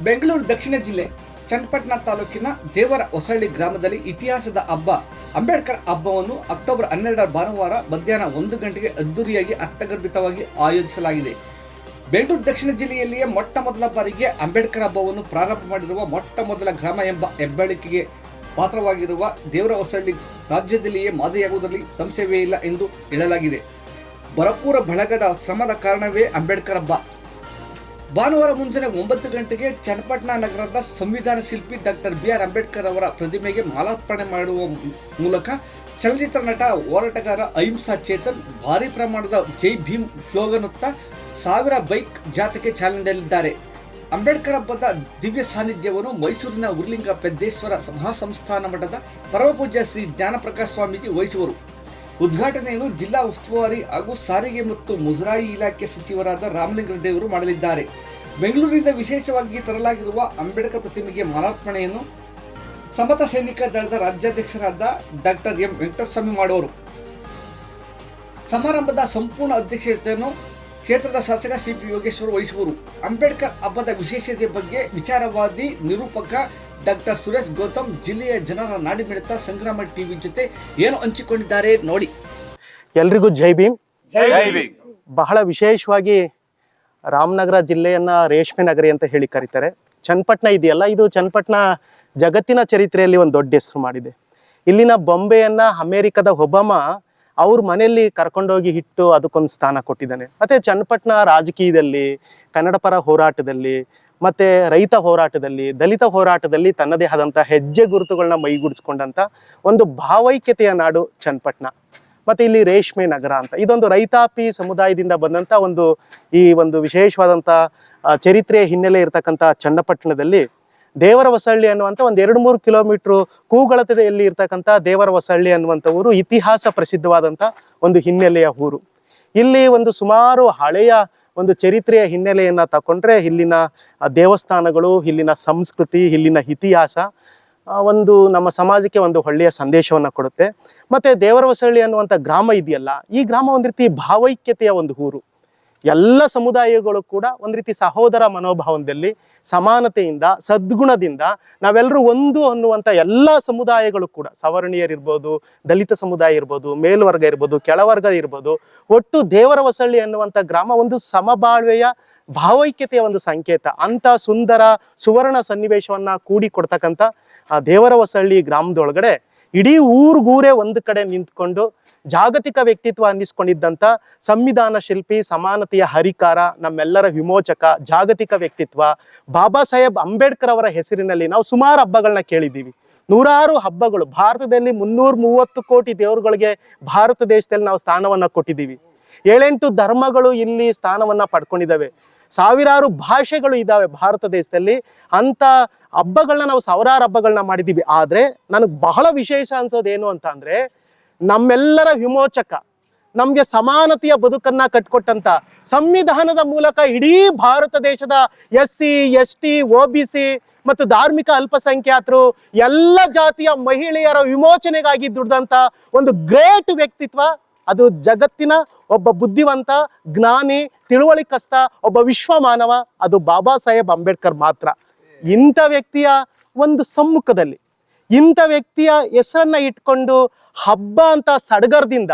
ಬೆಂಗಳೂರು ದಕ್ಷಿಣ ಜಿಲ್ಲೆ ಚನ್ನಪಟ್ಟಣ ತಾಲೂಕಿನ ದೇವರ ಹೊಸಳ್ಳಿ ಗ್ರಾಮದಲ್ಲಿ ಇತಿಹಾಸದ ಹಬ್ಬ ಅಂಬೇಡ್ಕರ್ ಹಬ್ಬವನ್ನು ಅಕ್ಟೋಬರ್ 12 ಭಾನುವಾರ ಮಧ್ಯಾಹ್ನ 1 ಗಂಟೆಗೆ ಅದ್ದೂರಿಯಾಗಿ ಅರ್ಥಗರ್ಭಿತವಾಗಿ ಆಯೋಜಿಸಲಾಗಿದೆ. ಬೆಂಗಳೂರು ದಕ್ಷಿಣ ಜಿಲ್ಲೆಯಲ್ಲಿಯೇ ಮೊಟ್ಟ ಮೊದಲ ಬಾರಿಗೆ ಅಂಬೇಡ್ಕರ್ ಹಬ್ಬವನ್ನು ಪ್ರಾರಂಭ ಮಾಡಿರುವ ಮೊಟ್ಟ ಮೊದಲ ಗ್ರಾಮ ಎಂಬ ಹೆಗ್ಗಳಿಕೆಗೆ ಪಾತ್ರವಾಗಿರುವ ದೇವರ ಹೊಸಳ್ಳಿ ರಾಜ್ಯದಲ್ಲಿಯೇ ಮಾದರಿಯಾಗುವುದರಲ್ಲಿ ಸಂಶಯವೇ ಇಲ್ಲ ಎಂದು ಹೇಳಲಾಗಿದೆ. ಭರಪೂರ ಬಳಗದ ಶ್ರಮದ ಕಾರಣವೇ ಅಂಬೇಡ್ಕರ್ ಹಬ್ಬ. ಭಾನುವಾರ ಮುಂಜಾನೆ 9 ಗಂಟೆಗೆ ಚನ್ನಪಟ್ಟಣ ನಗರದ ಸಂವಿಧಾನ ಶಿಲ್ಪಿ ಡಾಕ್ಟರ್ BR ಅಂಬೇಡ್ಕರ್ ಅವರ ಪ್ರತಿಮೆಗೆ ಮಾಲಾರ್ಪಣೆ ಮಾಡುವ ಮೂಲಕ ಚಲನಚಿತ್ರ ನಟ ಹೋರಾಟಗಾರ ಅಹಿಂಸಾ ಚೇತನ್ ಭಾರೀ ಪ್ರಮಾಣದ ಜೈ ಭೀಮ್ ಸ್ಲೋಗನ್ನುತ್ತಾ 1000 ಬೈಕ್ ಜಾಥಾಕ್ಕೆ ಚಾಲನೆ ನೀಡಲಿದ್ದಾರೆ. ಅಂಬೇಡ್ಕರ್ ಹಬ್ಬದ ದಿವ್ಯ ಸಾನ್ನಿಧ್ಯವನ್ನು ಮೈಸೂರಿನ ಉರ್ಲಿಂಗ ಪೆದ್ದೇಶ್ವರ ಮಹಾಸಂಸ್ಥಾನ ಮಠದ ಪರಮಪೂಜ್ಯ ಶ್ರೀ ಜ್ಞಾನಪ್ರಕಾಶ ಸ್ವಾಮೀಜಿ ವಹಿಸುವರು. ಉದ್ಘಾಟನೆಯನ್ನು ಜಿಲ್ಲಾ ಉಸ್ತುವಾರಿ ಹಾಗೂ ಸಾರಿಗೆ ಮತ್ತು ಮುಜರಾಯಿ ಇಲಾಖೆ ಸಚಿವರಾದ ರಾಮಲಿಂಗಾರೆಡ್ಡಿ ಮಾಡಲಿದ್ದಾರೆ. ಬೆಂಗಳೂರಿನಿಂದ ವಿಶೇಷವಾಗಿ ತರಲಾಗಿರುವ ಅಂಬೇಡ್ಕರ್ ಪ್ರತಿಮೆಗೆ ಮಾಲಾರ್ಪಣೆಯನ್ನು ಸಮತ ಸೈನಿಕ ದಳದ ರಾಜ್ಯಾಧ್ಯಕ್ಷರಾದ ಡಾಕ್ಟರ್ ಎಂ ವೆಂಕಟಸ್ವಾಮಿ ಮಾಡುವರು. ಸಮಾರಂಭದ ಸಂಪೂರ್ಣ ಅಧ್ಯಕ್ಷತೆಯನ್ನು ಕ್ಷೇತ್ರದ ಶಾಸಕ CP ಯೋಗೇಶ್ವರ್ ವಹಿಸುವರು. ಅಂಬೇಡ್ಕರ್ ಹಬ್ಬದ ವಿಶೇಷತೆ ಬಗ್ಗೆ ವಿಚಾರವಾದಿ ನಿರೂಪಕ ಡಾಕ್ಟರ್ ಸುರೇಶ್ ಗೌತಮ್ ಜಿಲ್ಲೆಯ ಜನರ ನಾಡಿಮಿಡಿತ ಸಂಗ್ರಾಮ ಟಿವಿ ಜೊತೆ ಏನು ಹಂಚಿಕೊಂಡಿದ್ದಾರೆ ನೋಡಿ. ಎಲ್ರಿಗೂ ಜೈ ಭೀಮ್. ಬಹಳ ವಿಶೇಷವಾಗಿ ರಾಮನಗರ ಜಿಲ್ಲೆಯನ್ನ ರೇಷ್ಮೆ ನಗರಿ ಅಂತ ಹೇಳಿ ಕರೀತಾರೆ. ಚನ್ನಪಟ್ಟಣ ಇದೆಯಲ್ಲ, ಇದು ಚನ್ನಪಟ್ಟಣ ಜಗತ್ತಿನ ಚರಿತ್ರೆಯಲ್ಲಿ ಒಂದು ದೊಡ್ಡ ಹೆಸರು ಮಾಡಿದೆ. ಇಲ್ಲಿನ ಬೊಂಬೆಯನ್ನ ಅಮೆರಿಕದ ಒಬಾಮಾ ಅವ್ರ ಮನೆಯಲ್ಲಿ ಕರ್ಕೊಂಡೋಗಿ ಇಟ್ಟು ಅದಕ್ಕೊಂದು ಸ್ಥಾನ ಕೊಟ್ಟಿದ್ದಾನೆ. ಮತ್ತೆ ಚನ್ನಪಟ್ಟಣ ರಾಜಕೀಯದಲ್ಲಿ, ಕನ್ನಡ ಪರ ಹೋರಾಟದಲ್ಲಿ, ಮತ್ತೆ ರೈತ ಹೋರಾಟದಲ್ಲಿ, ದಲಿತ ಹೋರಾಟದಲ್ಲಿ ತನ್ನದೇ ಆದಂಥ ಹೆಜ್ಜೆ ಗುರುತುಗಳನ್ನ ಮೈಗೂಡಿಸ್ಕೊಂಡಂತ ಒಂದು ಭಾವೈಕ್ಯತೆಯ ನಾಡು ಚನ್ನಪಟ್ಟಣ. ಮತ್ತೆ ಇಲ್ಲಿ ರೇಷ್ಮೆ ನಗರ ಅಂತ, ಇದೊಂದು ರೈತಾಪಿ ಸಮುದಾಯದಿಂದ ಬಂದಂತ ಒಂದು ವಿಶೇಷವಾದಂಥ ಚರಿತ್ರೆಯ ಹಿನ್ನೆಲೆ ಇರತಕ್ಕಂಥ ಚನ್ನಪಟ್ಟಣದಲ್ಲಿ ದೇವರ ಹೊಸಳ್ಳಿ ಅನ್ನುವಂಥ ಒಂದು 2-3 ಕಿಲೋಮೀಟರ್ ಕೂಗಳತೆಯಲ್ಲಿ ಇರ್ತಕ್ಕಂಥ ದೇವರ ಹೊಸಳ್ಳಿ ಅನ್ನುವಂಥ ಊರು ಇತಿಹಾಸ ಪ್ರಸಿದ್ಧವಾದಂಥ ಒಂದು ಹಿನ್ನೆಲೆಯ ಊರು. ಇಲ್ಲಿ ಒಂದು ಸುಮಾರು ಹಳೆಯ ಒಂದು ಚರಿತ್ರೆಯ ಹಿನ್ನೆಲೆಯನ್ನ ತಕೊಂಡ್ರೆ ಇಲ್ಲಿನ ದೇವಸ್ಥಾನಗಳು, ಇಲ್ಲಿನ ಸಂಸ್ಕೃತಿ, ಇಲ್ಲಿನ ಇತಿಹಾಸ ಒಂದು ನಮ್ಮ ಸಮಾಜಕ್ಕೆ ಒಂದು ಒಳ್ಳೆಯ ಸಂದೇಶವನ್ನ ಕೊಡುತ್ತೆ. ಮತ್ತೆ ದೇವರ ಹೊಸಳ್ಳಿ ಅನ್ನುವಂಥ ಗ್ರಾಮ ಇದೆಯಲ್ಲ, ಈ ಗ್ರಾಮ ಒಂದು ರೀತಿ ಭಾವೈಕ್ಯತೆಯ ಒಂದು ಊರು. ಎಲ್ಲ ಸಮುದಾಯಗಳು ಕೂಡ ಒಂದು ರೀತಿ ಸಹೋದರ ಮನೋಭಾವದಲ್ಲಿ, ಸಮಾನತೆಯಿಂದ, ಸದ್ಗುಣದಿಂದ ನಾವೆಲ್ಲರೂ ಒಂದು ಅನ್ನುವಂಥ ಎಲ್ಲ ಸಮುದಾಯಗಳು ಕೂಡ, ಸವರ್ಣೀಯರಿರ್ಬೋದು, ದಲಿತ ಸಮುದಾಯ ಇರ್ಬೋದು, ಮೇಲ್ವರ್ಗ ಇರ್ಬೋದು, ಕೆಳವರ್ಗ ಇರ್ಬೋದು, ಒಟ್ಟು ದೇವರ ಹೊಸಳ್ಳಿ ಅನ್ನುವಂಥ ಗ್ರಾಮ ಒಂದು ಸಮಬಾಳ್ವೆಯ ಭಾವೈಕ್ಯತೆಯ ಒಂದು ಸಂಕೇತ. ಅಂತ ಸುಂದರ ಸುವರ್ಣ ಸನ್ನಿವೇಶವನ್ನ ಕೂಡಿ ಕೊಡ್ತಕ್ಕಂಥ ಆ ದೇವರ ಹೊಸಳ್ಳಿ ಗ್ರಾಮದೊಳಗಡೆ ಇಡೀ ಊರ್ಗೂರೇ ಒಂದು ಕಡೆ ನಿಂತ್ಕೊಂಡು ಜಾಗತಿಕ ವ್ಯಕ್ತಿತ್ವ ಅನ್ನಿಸ್ಕೊಂಡಿದ್ದಂಥ ಸಂವಿಧಾನ ಶಿಲ್ಪಿ, ಸಮಾನತೆಯ ಹರಿಕಾರ, ನಮ್ಮೆಲ್ಲರ ವಿಮೋಚಕ, ಜಾಗತಿಕ ವ್ಯಕ್ತಿತ್ವ ಬಾಬಾ ಸಾಹೇಬ್ ಅಂಬೇಡ್ಕರ್ ಅವರ ಹೆಸರಿನಲ್ಲಿ ನಾವು ಸುಮಾರು ಹಬ್ಬಗಳನ್ನ ಕೇಳಿದ್ದೀವಿ. ನೂರಾರು ಹಬ್ಬಗಳು, ಭಾರತದಲ್ಲಿ 330 ಕೋಟಿ ದೇವರುಗಳಿಗೆ ಭಾರತ ದೇಶದಲ್ಲಿ ನಾವು ಸ್ಥಾನವನ್ನ ಕೊಟ್ಟಿದ್ದೀವಿ. 7-8 ಧರ್ಮಗಳು ಇಲ್ಲಿ ಸ್ಥಾನವನ್ನ ಪಡ್ಕೊಂಡಿದ್ದಾವೆ. ಸಾವಿರಾರು ಭಾಷೆಗಳು ಇದ್ದಾವೆ ಭಾರತ ದೇಶದಲ್ಲಿ. ಅಂತ ಹಬ್ಬಗಳನ್ನ ನಾವು ಸಾವಿರಾರು ಹಬ್ಬಗಳನ್ನ ಮಾಡಿದ್ದೀವಿ. ಆದ್ರೆ ನನಗೆ ಬಹಳ ವಿಶೇಷ ಅನ್ಸೋದೇನು ಅಂತ ಅಂದ್ರೆ, ನಮ್ಮೆಲ್ಲರ ವಿಮೋಚಕ, ನಮ್ಗೆ ಸಮಾನತೆಯ ಬದುಕನ್ನ ಕಟ್ಕೊಟ್ಟಂತ, ಸಂವಿಧಾನದ ಮೂಲಕ ಇಡೀ ಭಾರತ ದೇಶದ SC ST OBC ಮತ್ತು ಧಾರ್ಮಿಕ ಅಲ್ಪಸಂಖ್ಯಾತರು ಎಲ್ಲ ಜಾತಿಯ ಮಹಿಳೆಯರ ವಿಮೋಚನೆಗಾಗಿ ದುಡ್ದಂತ ಒಂದು ಗ್ರೇಟ್ ವ್ಯಕ್ತಿತ್ವ. ಅದು ಜಗತ್ತಿನ ಒಬ್ಬ ಬುದ್ಧಿವಂತ, ಜ್ಞಾನಿ, ತಿಳುವಳಿಕಸ್ತ, ಒಬ್ಬ ವಿಶ್ವ ಮಾನವ, ಅದು ಬಾಬಾ ಸಾಹೇಬ್ ಅಂಬೇಡ್ಕರ್ ಮಾತ್ರ. ಇಂಥ ವ್ಯಕ್ತಿಯ ಒಂದು ಸಮ್ಮುಖದಲ್ಲಿ, ಇಂಥ ವ್ಯಕ್ತಿಯ ಹೆಸರನ್ನ ಇಟ್ಕೊಂಡು ಹಬ್ಬ ಅಂತ ಸಡಗರದಿಂದ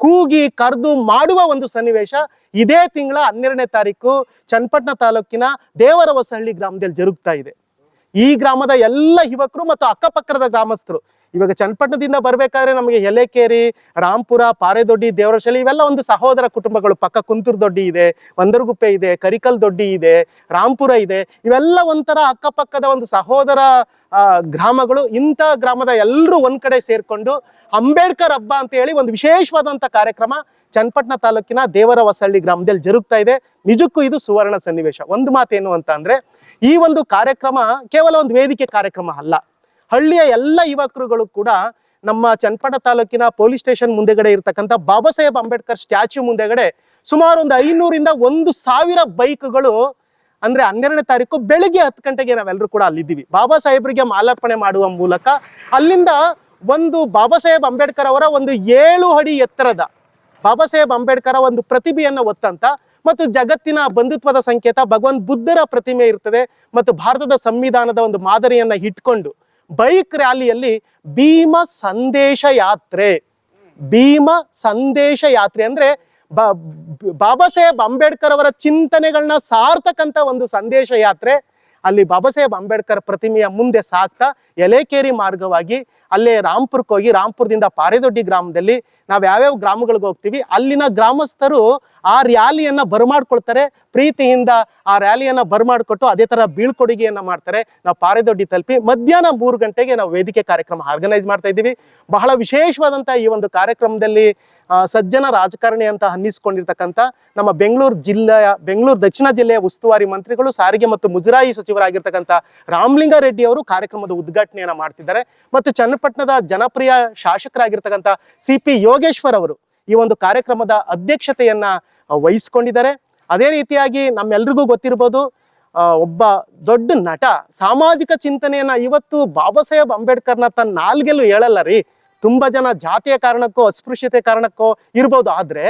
ಕೂಗಿ ಕರೆದು ಮಾಡುವ ಒಂದು ಸನ್ನಿವೇಶ ಇದೇ ತಿಂಗಳ 12ನೇ ತಾರೀಕು ಚನ್ನಪಟ್ಟಣ ತಾಲೂಕಿನ ದೇವರ ಹೊಸಳ್ಳಿ ಗ್ರಾಮದಲ್ಲಿ ಜರುಗ್ತಾ ಇದೆ. ಈ ಗ್ರಾಮದ ಎಲ್ಲ ಯುವಕರು ಮತ್ತು ಅಕ್ಕಪಕ್ಕದ ಗ್ರಾಮಸ್ಥರು, ಇವಾಗ ಚನ್ನಪಟ್ಟಣದಿಂದ ಬರ್ಬೇಕಾದ್ರೆ ನಮಗೆ ಎಲೆಕೇರಿ, ರಾಂಪುರ, ಪಾರೆದೊಡ್ಡಿ, ದೇವರಹೊಸಳ್ಳಿ ಇವೆಲ್ಲ ಒಂದು ಸಹೋದರ ಕುಟುಂಬಗಳು. ಪಕ್ಕ ಕುಂತೂರು ದೊಡ್ಡಿ ಇದೆ, ಒಂದರಗುಪ್ಪೆ ಇದೆ, ಕರಿಕಲ್ ದೊಡ್ಡಿ ಇದೆ, ರಾಂಪುರ ಇದೆ, ಇವೆಲ್ಲ ಒಂಥರ ಅಕ್ಕಪಕ್ಕದ ಒಂದು ಸಹೋದರ ಗ್ರಾಮಗಳು. ಇಂಥ ಗ್ರಾಮದ ಎಲ್ಲರೂ ಒಂದ್ ಕಡೆ ಸೇರ್ಕೊಂಡು ಅಂಬೇಡ್ಕರ್ ಹಬ್ಬ ಅಂತ ಹೇಳಿ ಒಂದು ವಿಶೇಷವಾದಂಥ ಕಾರ್ಯಕ್ರಮ ಚನ್ನಪಟ್ಟಣ ತಾಲೂಕಿನ ದೇವರ ಹೊಸಳ್ಳಿ ಗ್ರಾಮದಲ್ಲಿ ಜರುಗ್ತಾ ಇದೆ. ನಿಜಕ್ಕೂ ಇದು ಸುವರ್ಣ ಸನ್ನಿವೇಶ. ಒಂದು ಮಾತೇನು ಅಂತ ಅಂದ್ರೆ, ಈ ಒಂದು ಕಾರ್ಯಕ್ರಮ ಕೇವಲ ಒಂದು ವೇದಿಕೆ ಕಾರ್ಯಕ್ರಮ ಅಲ್ಲ. ಹಳ್ಳಿಯ ಎಲ್ಲ ಯುವಕರುಗಳು ಕೂಡ ನಮ್ಮ ಚನ್ನಪಟ್ಟಣ ತಾಲೂಕಿನ ಪೊಲೀಸ್ ಸ್ಟೇಷನ್ ಮುಂದೆಗಡೆ ಇರ್ತಕ್ಕಂಥ ಬಾಬಾ ಸಾಹೇಬ್ ಅಂಬೇಡ್ಕರ್ ಸ್ಟ್ಯಾಚ್ಯೂ ಮುಂದೆಗಡೆ ಸುಮಾರು ಒಂದು 500ರಿಂದ 1000 ಬೈಕ್ಗಳು, ಅಂದ್ರೆ 12ನೇ ತಾರೀಕು ಬೆಳಿಗ್ಗೆ 10 ಗಂಟೆಗೆ ನಾವೆಲ್ಲರೂ ಕೂಡ ಅಲ್ಲಿದ್ದೀವಿ. ಬಾಬಾ ಸಾಹೇಬರಿಗೆ ಮಾಲಾರ್ಪಣೆ ಮಾಡುವ ಮೂಲಕ ಅಲ್ಲಿಂದ ಒಂದು ಬಾಬಾ ಸಾಹೇಬ್ ಅಂಬೇಡ್ಕರ್ ಅವರ ಒಂದು 7 ಅಡಿ ಎತ್ತರದ ಬಾಬಾ ಸಾಹೇಬ್ ಅಂಬೇಡ್ಕರ್ ಒಂದು ಪ್ರತಿಭೆಯನ್ನ ಹೊತ್ತಂತ ಮತ್ತು ಜಗತ್ತಿನ ಬಂಧುತ್ವದ ಸಂಕೇತ ಭಗವಾನ್ ಬುದ್ಧರ ಪ್ರತಿಮೆ ಇರ್ತದೆ ಮತ್ತು ಭಾರತದ ಸಂವಿಧಾನದ ಒಂದು ಮಾದರಿಯನ್ನ ಇಟ್ಕೊಂಡು ಬೈಕ್ ರ್ಯಾಲಿಯಲ್ಲಿ ಭೀಮ ಸಂದೇಶ ಯಾತ್ರೆ ಅಂದ್ರೆ ಬಾಬಾ ಸಾಹೇಬ್ ಅಂಬೇಡ್ಕರ್ ಅವರ ಚಿಂತನೆಗಳನ್ನ ಸಾರ್ತಕ್ಕಂಥ ಒಂದು ಸಂದೇಶ ಯಾತ್ರೆ. ಅಲ್ಲಿ ಬಾಬಾ ಸಾಹೇಬ್ ಅಂಬೇಡ್ಕರ್ ಪ್ರತಿಮೆಯ ಮುಂದೆ ಸಾಕ್ತಾ ಎಲೆಕೇರಿ ಮಾರ್ಗವಾಗಿ ಅಲ್ಲೇ ರಾಂಪುರಕ್ಕೆ ಹೋಗಿ ರಾಂಪುರದಿಂದ ಪಾರೆದೊಡ್ಡಿ ಗ್ರಾಮದಲ್ಲಿ ನಾವು ಯಾವ್ಯಾವ ಗ್ರಾಮಗಳಿಗೆ ಹೋಗ್ತೀವಿ ಅಲ್ಲಿನ ಗ್ರಾಮಸ್ಥರು ಆ ರ್ಯಾಲಿಯನ್ನ ಬರಮಾಡ್ಕೊಳ್ತಾರೆ, ಪ್ರೀತಿಯಿಂದ ಆ ರ್ಯಾಲಿಯನ್ನ ಬರಮಾಡ್ಕೊಟ್ಟು ಅದೇ ತರ ಬೀಳ್ಕೊಡುಗೆಯನ್ನ ಮಾಡ್ತಾರೆ. ನಾವು ಪಾರೆದೊಡ್ಡಿ ತಲುಪಿ ಮಧ್ಯಾಹ್ನ 3 ಗಂಟೆಗೆ ನಾವು ವೇದಿಕೆ ಕಾರ್ಯಕ್ರಮ ಆರ್ಗನೈಸ್ ಮಾಡ್ತಾ ಇದ್ದೀವಿ. ಬಹಳ ವಿಶೇಷವಾದಂತಹ ಈ ಒಂದು ಕಾರ್ಯಕ್ರಮದಲ್ಲಿ ಸಜ್ಜನ ರಾಜಕಾರಣಿ ಅಂತ ಅನ್ನಿಸ್ಕೊಂಡಿರ್ತಕ್ಕಂಥ ನಮ್ಮ ಬೆಂಗಳೂರು ದಕ್ಷಿಣ ಜಿಲ್ಲೆಯ ಉಸ್ತುವಾರಿ ಮಂತ್ರಿಗಳು, ಸಾರಿಗೆ ಮತ್ತು ಮುಜರಾಯಿ ಸಚಿವರಾಗಿರ್ತಕ್ಕಂಥ ರಾಮಲಿಂಗಾರೆಡ್ಡಿ ಅವರು ಕಾರ್ಯಕ್ರಮದ ಉದ್ಘಾಟನೆಯನ್ನ ಮಾಡ್ತಿದ್ದಾರೆ. ಮತ್ತು ಚನ್ನಪಟ್ಟಣದ ಜನಪ್ರಿಯ ಶಾಸಕರಾಗಿರ್ತಕ್ಕಂಥ CP ಯೋಗೇಶ್ವರ್ ಅವರು ಈ ಒಂದು ಕಾರ್ಯಕ್ರಮದ ಅಧ್ಯಕ್ಷತೆಯನ್ನ ವಹಿಸ್ಕೊಂಡಿದ್ದಾರೆ. ಅದೇ ರೀತಿಯಾಗಿ ನಮ್ಮೆಲ್ರಿಗೂ ಗೊತ್ತಿರ್ಬೋದು, ಒಬ್ಬ ದೊಡ್ಡ ನಟ, ಸಾಮಾಜಿಕ ಚಿಂತನೆಯನ್ನ ಇವತ್ತು ಬಾಬಾ ಸಾಹೇಬ್ ಅಂಬೇಡ್ಕರ್ನ ತನ್ನ ನಾಲ್ಗೆಲ್ಲೂ ಹೇಳಲ್ಲ ರೀ. ತುಂಬಾ ಜನ ಜಾತಿಯ ಕಾರಣಕ್ಕೋ ಅಸ್ಪೃಶ್ಯತೆ ಕಾರಣಕ್ಕೋ ಇರ್ಬೋದು, ಆದ್ರೆ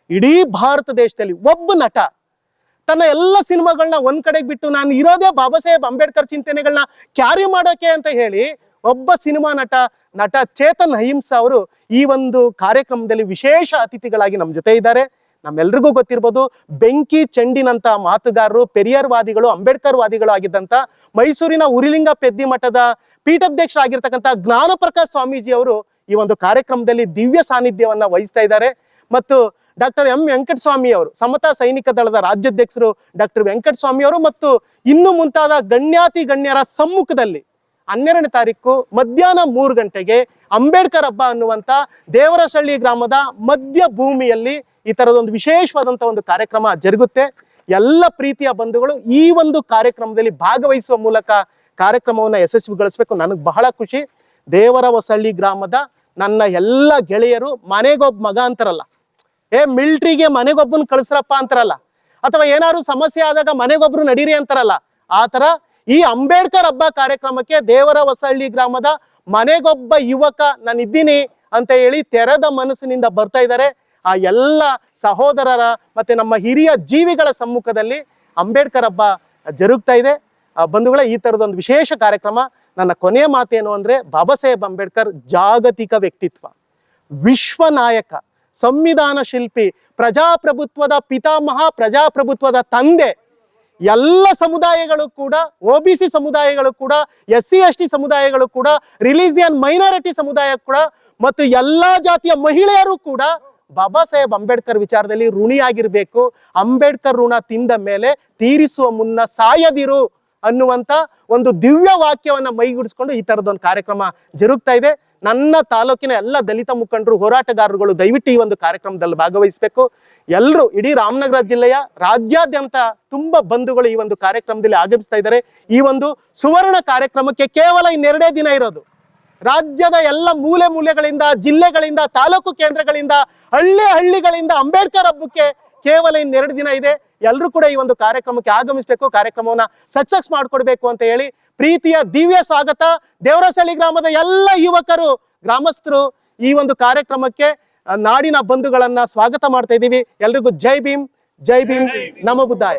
ಇಡೀ ಭಾರತ ದೇಶದಲ್ಲಿ ಒಬ್ಬ ನಟ ತನ್ನ ಎಲ್ಲ ಸಿನಿಮಾಗಳನ್ನ ಒಂದ್ ಕಡೆಗೆ ಬಿಟ್ಟು ನಾನು ಇರೋದೇ ಬಾಬಾ ಸಾಹೇಬ್ ಅಂಬೇಡ್ಕರ್ ಚಿಂತನೆಗಳನ್ನ ಕ್ಯಾರಿ ಮಾಡೋಕೆ ಅಂತ ಹೇಳಿ ಒಬ್ಬ ಸಿನಿಮಾ ನಟ ಚೇತನ್ ಅಹಿಂಸಾ ಅವರು ಈ ಒಂದು ಕಾರ್ಯಕ್ರಮದಲ್ಲಿ ವಿಶೇಷ ಅತಿಥಿಗಳಾಗಿ ನಮ್ಮ ಜೊತೆ ಇದ್ದಾರೆ. ನಮ್ಮೆಲ್ರಿಗೂ ಗೊತ್ತಿರ್ಬೋದು, ಬೆಂಕಿ ಚೆಂಡಿನಂತ ಮಾತುಗಾರರು, ಪೆರಿಯಾರ್ ವಾದಿಗಳು, ಅಂಬೇಡ್ಕರ್ ವಾದಿಗಳು ಆಗಿದ್ದಂತ ಮೈಸೂರಿನ ಉರಿಲಿಂಗ ಪೆದ್ದಿ ಮಠದ ಪೀಠಾಧ್ಯಕ್ಷರಾಗಿರ್ತಕ್ಕಂಥ ಜ್ಞಾನಪ್ರಕಾಶ್ ಸ್ವಾಮೀಜಿ ಅವರು ಈ ಒಂದು ಕಾರ್ಯಕ್ರಮದಲ್ಲಿ ದಿವ್ಯ ಸಾನ್ನಿಧ್ಯವನ್ನ ವಹಿಸ್ತಾ ಇದ್ದಾರೆ. ಮತ್ತು ಡಾಕ್ಟರ್ M ವೆಂಕಟಸ್ವಾಮಿ ಅವರು, ಸಮತಾ ಸೈನಿಕ ದಳದ ರಾಜ್ಯಾಧ್ಯಕ್ಷರು ಡಾಕ್ಟರ್ ವೆಂಕಟಸ್ವಾಮಿ ಅವರು ಮತ್ತು ಇನ್ನು ಮುಂತಾದ ಗಣ್ಯರ ಸಮ್ಮುಖದಲ್ಲಿ 12ನೇ ತಾರೀಕು ಮಧ್ಯಾಹ್ನ 3 ಗಂಟೆಗೆ ಅಂಬೇಡ್ಕರ್ ಹಬ್ಬ ಅನ್ನುವಂತ ದೇವರಸಳ್ಳಿ ಗ್ರಾಮದ ಮಧ್ಯ ಭೂಮಿಯಲ್ಲಿ ಈ ತರದೊಂದು ವಿಶೇಷವಾದಂತ ಒಂದು ಕಾರ್ಯಕ್ರಮ ಜರುಗುತ್ತೆ. ಎಲ್ಲ ಪ್ರೀತಿಯ ಬಂಧುಗಳು ಈ ಒಂದು ಕಾರ್ಯಕ್ರಮದಲ್ಲಿ ಭಾಗವಹಿಸುವ ಮೂಲಕ ಕಾರ್ಯಕ್ರಮವನ್ನ ಯಶಸ್ವಿಗೊಳಿಸಬೇಕು. ನನಗೆ ಬಹಳ ಖುಷಿ. ದೇವರಹೊಸಳ್ಳಿ ಗ್ರಾಮದ ನನ್ನ ಎಲ್ಲ ಗೆಳೆಯರು ಮನೆಗೊಬ್ಬ ಮಗ ಅಂತಾರಲ್ಲ, ಮಿಲ್ಟ್ರಿಗೆ ಮನೆಗೊಬ್ಬನ ಕಳಿಸ್ರಪ್ಪ ಅಂತಾರಲ್ಲ, ಅಥವಾ ಏನಾದ್ರು ಸಮಸ್ಯೆ ಆದಾಗ ಮನೆಗೊಬ್ರು ನಡೀರಿ ಅಂತಾರಲ್ಲ, ಆ ತರ ಈ ಅಂಬೇಡ್ಕರ್ ಹಬ್ಬ ಕಾರ್ಯಕ್ರಮಕ್ಕೆ ದೇವರಹೊಸಳ್ಳಿ ಗ್ರಾಮದ ಮನೆಗೊಬ್ಬ ಯುವಕ ನಾನಿದ್ದೀನಿ ಅಂತ ಹೇಳಿ ತೆರೆದ ಮನಸ್ಸಿನಿಂದ ಬರ್ತಾ ಇದ್ದಾರೆ. ಆ ಎಲ್ಲ ಸಹೋದರರ ಮತ್ತೆ ನಮ್ಮ ಹಿರಿಯ ಜೀವಿಗಳ ಸಮ್ಮುಖದಲ್ಲಿ ಅಂಬೇಡ್ಕರ್ ಹಬ್ಬ ಜರುಗ್ತಾ ಇದೆ. ಬಂಧುಗಳೇ, ಈ ತರದೊಂದು ವಿಶೇಷ ಕಾರ್ಯಕ್ರಮ. ನನ್ನ ಕೊನೆಯ ಮಾತೇನು ಅಂದ್ರೆ, ಬಾಬಾ ಸಾಹೇಬ್ ಅಂಬೇಡ್ಕರ್ ಜಾಗತಿಕ ವ್ಯಕ್ತಿತ್ವ, ವಿಶ್ವ ನಾಯಕ, ಸಂವಿಧಾನ ಶಿಲ್ಪಿ, ಪ್ರಜಾಪ್ರಭುತ್ವದ ಪಿತಾಮಹ, ಪ್ರಜಾಪ್ರಭುತ್ವದ ತಂದೆ. ಎಲ್ಲ ಸಮುದಾಯಗಳು ಕೂಡ, OBC ಸಮುದಾಯಗಳು ಕೂಡ, SC ST ಸಮುದಾಯಗಳು ಕೂಡ, ರಿಲಿಜಿಯನ್ ಮೈನಾರಿಟಿ ಸಮುದಾಯ ಕೂಡ ಮತ್ತು ಎಲ್ಲಾ ಜಾತಿಯ ಮಹಿಳೆಯರು ಕೂಡ ಬಾಬಾ ಸಾಹೇಬ್ ಅಂಬೇಡ್ಕರ್ ವಿಚಾರದಲ್ಲಿ ಋಣಿಯಾಗಿರ್ಬೇಕು. ಅಂಬೇಡ್ಕರ್ ಋಣ ತಿಂದ ಮೇಲೆ ತೀರಿಸುವ ಮುನ್ನ ಸಾಯದಿರು ಅನ್ನುವಂತ ಒಂದು ದಿವ್ಯ ವಾಕ್ಯವನ್ನ ಮೈಗೂಡಿಸ್ಕೊಂಡು ಈ ತರದೊಂದು ಕಾರ್ಯಕ್ರಮ ಜರುಗ್ತಾ ಇದೆ. ನನ್ನ ತಾಲೂಕಿನ ಎಲ್ಲ ದಲಿತ ಮುಖಂಡರು, ಹೋರಾಟಗಾರರುಗಳು ದಯವಿಟ್ಟು ಈ ಒಂದು ಕಾರ್ಯಕ್ರಮದಲ್ಲಿ ಭಾಗವಹಿಸಬೇಕು. ಎಲ್ಲರೂ, ಇಡೀ ರಾಮನಗರ ಜಿಲ್ಲೆಯ ರಾಜ್ಯಾದ್ಯಂತ ತುಂಬಾ ಬಂಧುಗಳು ಈ ಒಂದು ಕಾರ್ಯಕ್ರಮದಲ್ಲಿ ಆಗಮಿಸ್ತಾ ಇದ್ದಾರೆ. ಈ ಒಂದು ಸುವರ್ಣ ಕಾರ್ಯಕ್ರಮಕ್ಕೆ ಕೇವಲ 2 ದಿನ ಇರೋದು. ರಾಜ್ಯದ ಎಲ್ಲ ಮೂಲೆಗಳಿಂದ, ಜಿಲ್ಲೆಗಳಿಂದ, ತಾಲೂಕು ಕೇಂದ್ರಗಳಿಂದ, ಹಳ್ಳಿಗಳಿಂದ ಅಂಬೇಡ್ಕರ್ ಹಬ್ಬಕ್ಕೆ ಕೇವಲ 2 ದಿನ ಇದೆ. ಎಲ್ಲರೂ ಕೂಡ ಈ ಒಂದು ಕಾರ್ಯಕ್ರಮಕ್ಕೆ ಆಗಮಿಸಬೇಕು, ಕಾರ್ಯಕ್ರಮವನ್ನ ಸಕ್ಸಸ್ ಮಾಡ್ಕೊಡ್ಬೇಕು ಅಂತ ಹೇಳಿ ಪ್ರೀತಿಯ ದಿವ್ಯ ಸ್ವಾಗತ. ದೇವರಹೊಸಳ್ಳಿ ಗ್ರಾಮದ ಎಲ್ಲ ಯುವಕರು, ಗ್ರಾಮಸ್ಥರು ಈ ಒಂದು ಕಾರ್ಯಕ್ರಮಕ್ಕೆ ನಾಡಿನ ಬಂಧುಗಳನ್ನ ಸ್ವಾಗತ ಮಾಡ್ತಾ ಇದ್ದೀವಿ. ಎಲ್ರಿಗೂ ಜೈ ಭೀಮ್, ಜೈ ಭೀಮ್, ನಮೋ ಬುದ್ಧಾಯ.